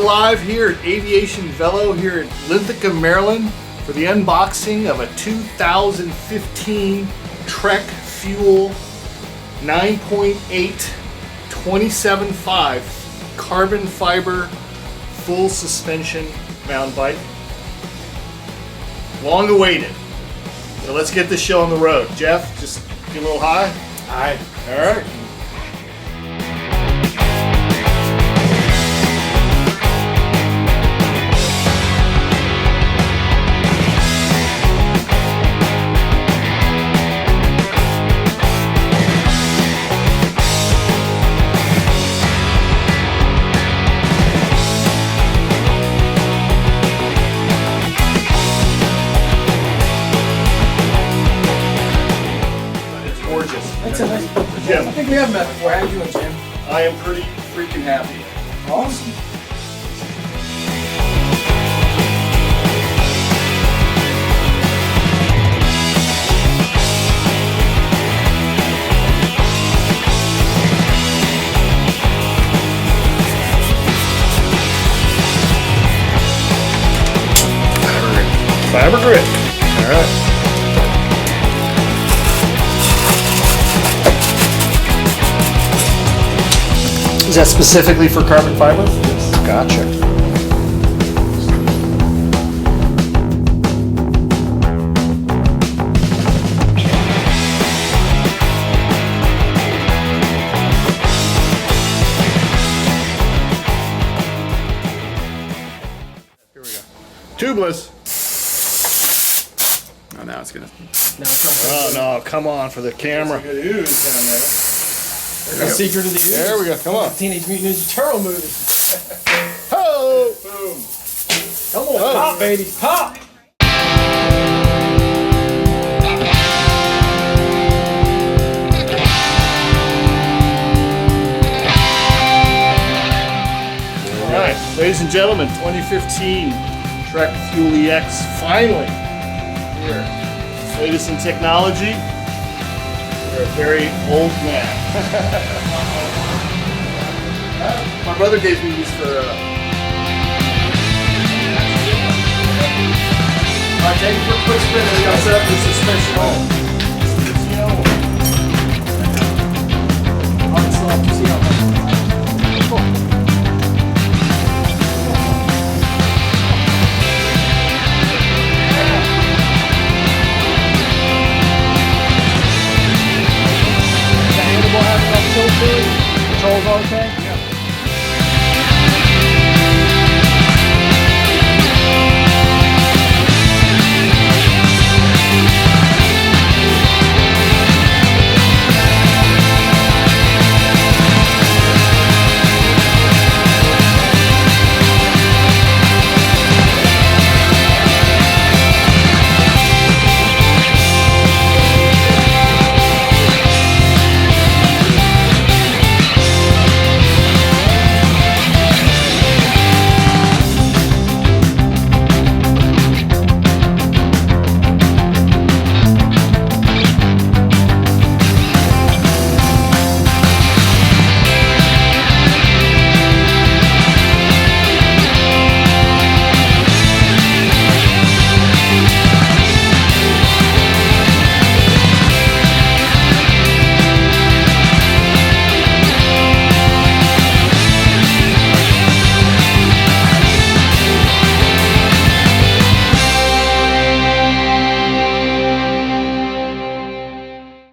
live here at Aviation Velo here in Linthicum, Maryland for the unboxing of a 2015 Trek Fuel 9.8 27.5 carbon fiber full suspension mountain bike. Long awaited. So let's get this show on the road. Jeff, just get a little high. Aye. All right. That's a nice Jim. I think we have met before. How you doing, Jim? I am pretty freaking happy. Awesome. Fiber grip. All right. Is that specifically for carbon fiber? Yes. Gotcha. Here we go. Tubeless. Oh, now it's gonna. Oh no! Come on for the camera. Good ooze down there. The secret of the ooze. There we go. Come on. Teenage Mutant Ninja Turtle movie. Oh! Boom. Come on, pop, baby, pop. All right, ladies and gentlemen, 2015 Trek Fuel EX finally here. Latest in technology. You're a very old man. My brother gave me these for. Alright, take it for a quick spin and we gotta set up the suspension hole. Controls okay?